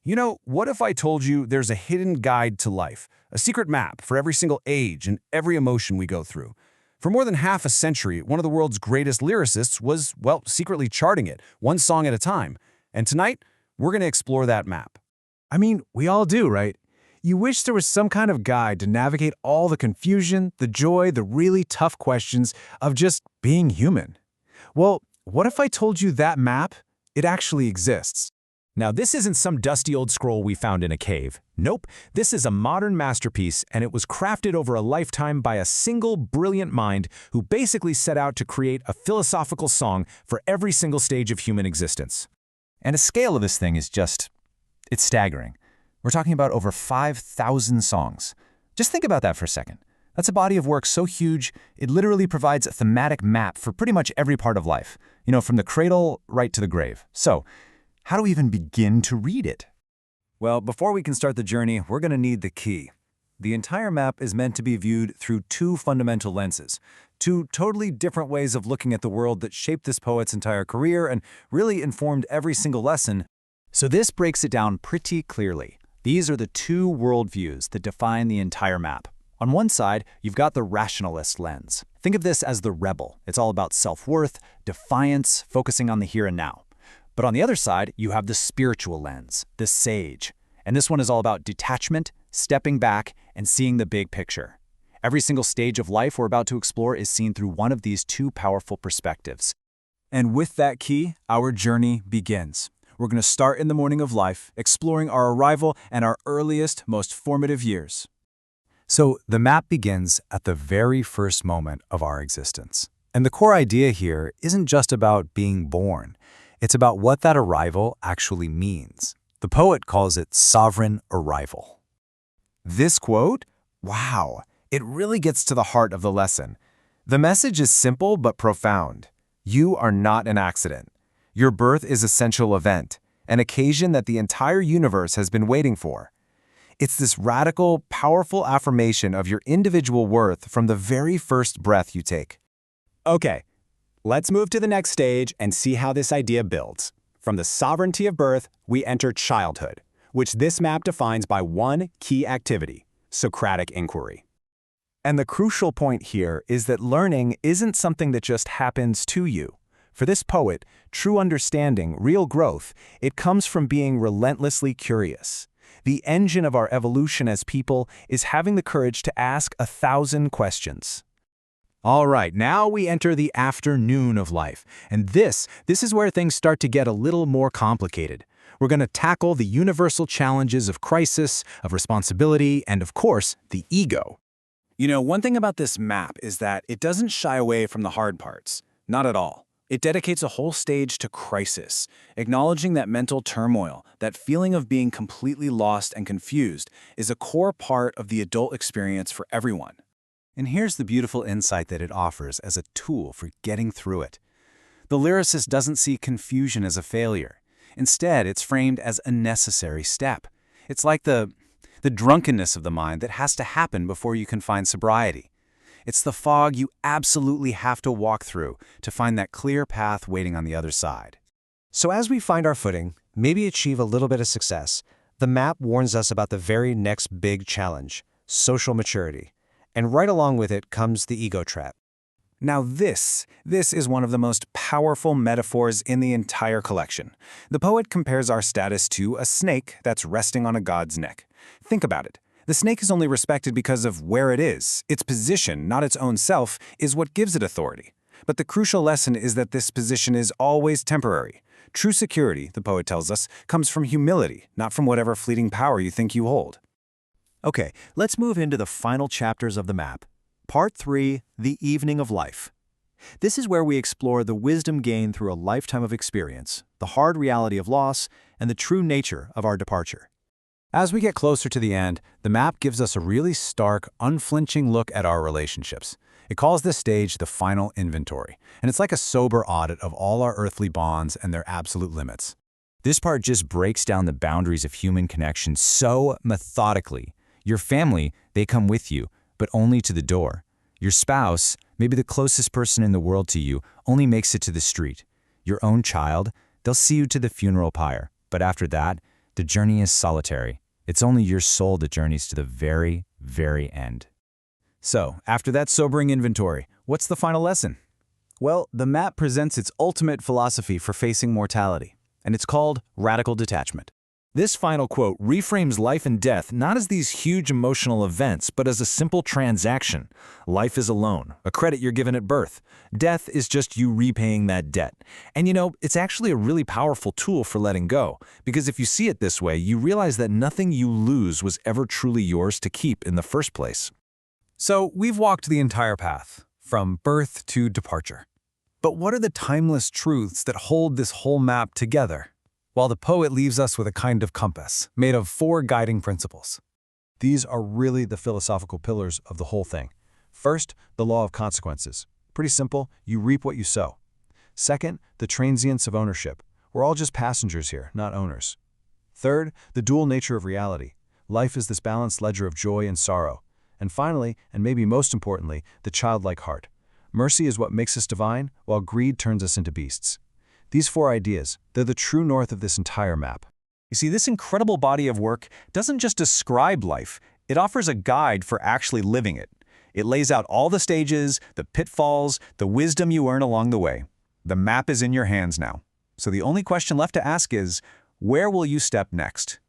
What if I told you there's a hidden guide to life, a secret map for every single age and every emotion we go through? For more than half a century, one of the world's greatest lyricists was, well, secretly charting it, one song at a time. And tonight, we're going to explore that map. I mean, we all do, right? You wish there was some kind of guide to navigate all the confusion, the joy, the really tough questions of just being human. Well, what if I told you that map, it actually exists? Now, this isn't some dusty old scroll we found in a cave. Nope, this is a modern masterpiece, and it was crafted over a lifetime by a single brilliant mind who basically set out to create a philosophical song for every single stage of human existence. And the scale of this thing is it's staggering. We're talking about over 5,000 songs. Just think about that for a second. That's a body of work so huge, it literally provides a thematic map for pretty much every part of life. From the cradle right to the grave. So, how do we even begin to read it? Well, before we can start the journey, we're going to need the key. The entire map is meant to be viewed through two fundamental lenses, two totally different ways of looking at the world that shaped this poet's entire career and really informed every single lesson. So this breaks it down pretty clearly. These are the two worldviews that define the entire map. On one side, you've got the rationalist lens. Think of this as the rebel. It's all about self-worth, defiance, focusing on the here and now. But on the other side, you have the spiritual lens, the sage. And this one is all about detachment, stepping back, and seeing the big picture. Every single stage of life we're about to explore is seen through one of these two powerful perspectives. And with that key, our journey begins. We're going to start in the morning of life, exploring our arrival and our earliest, most formative years. So the map begins at the very first moment of our existence. And the core idea here isn't just about being born. It's about what that arrival actually means. The poet calls it sovereign arrival. This quote, wow, it really gets to the heart of the lesson. The message is simple but profound. You are not an accident. Your birth is a central event, an occasion that the entire universe has been waiting for. It's this radical, powerful affirmation of your individual worth from the very first breath you take. Okay, let's move to the next stage and see how this idea builds. From the sovereignty of birth, we enter childhood, which this map defines by one key activity, Socratic inquiry. And the crucial point here is that learning isn't something that just happens to you. For this poet, true understanding, real growth, it comes from being relentlessly curious. The engine of our evolution as people is having the courage to ask 1,000 questions. All right, now we enter the afternoon of life. And this is where things start to get a little more complicated. We're going to tackle the universal challenges of crisis, of responsibility, and of course, the ego. One thing about this map is that it doesn't shy away from the hard parts. Not at all. It dedicates a whole stage to crisis, acknowledging that mental turmoil, that feeling of being completely lost and confused, is a core part of the adult experience for everyone. And here's the beautiful insight that it offers as a tool for getting through it. The lyricist doesn't see confusion as a failure. Instead, it's framed as a necessary step. It's like the drunkenness of the mind that has to happen before you can find sobriety. It's the fog you absolutely have to walk through to find that clear path waiting on the other side. So as we find our footing, maybe achieve a little bit of success, the map warns us about the very next big challenge, social maturity. And right along with it comes the ego trap. Now this is one of the most powerful metaphors in the entire collection. The poet compares our status to a snake that's resting on a god's neck. Think about it. The snake is only respected because of where it is. Its position, not its own self, is what gives it authority. But the crucial lesson is that this position is always temporary. True security, the poet tells us, comes from humility, not from whatever fleeting power you think you hold. Okay, let's move into the final chapters of the map. Part 3, The Evening of Life. This is where we explore the wisdom gained through a lifetime of experience, the hard reality of loss, and the true nature of our departure. As we get closer to the end, the map gives us a really stark, unflinching look at our relationships. It calls this stage the final inventory, and it's like a sober audit of all our earthly bonds and their absolute limits. This part just breaks down the boundaries of human connection so methodically. Your family, they come with you, but only to the door. Your spouse, maybe the closest person in the world to you, only makes it to the street. Your own child, they'll see you to the funeral pyre, but after that, The journey is solitary. It's only your soul that journeys to the very, very end. So, after that sobering inventory, what's the final lesson? Well, the map presents its ultimate philosophy for facing mortality, and it's called radical detachment. This final quote reframes life and death not as these huge emotional events, but as a simple transaction. Life is a loan, a credit you're given at birth. Death is just you repaying that debt. And you know, it's actually a really powerful tool for letting go, because if you see it this way, you realize that nothing you lose was ever truly yours to keep in the first place. So, we've walked the entire path, from birth to departure. But what are the timeless truths that hold this whole map together? While the poet leaves us with a kind of compass, made of 4 guiding principles. These are really the philosophical pillars of the whole thing. First, the law of consequences. Pretty simple, you reap what you sow. Second, the transience of ownership. We're all just passengers here, not owners. Third, the dual nature of reality. Life is this balanced ledger of joy and sorrow. And finally, and maybe most importantly, the childlike heart. Mercy is what makes us divine, while greed turns us into beasts. These 4 ideas, they're the true north of this entire map. You see, this incredible body of work doesn't just describe life, it offers a guide for actually living it. It lays out all the stages, the pitfalls, the wisdom you earn along the way. The map is in your hands now. So the only question left to ask is, where will you step next?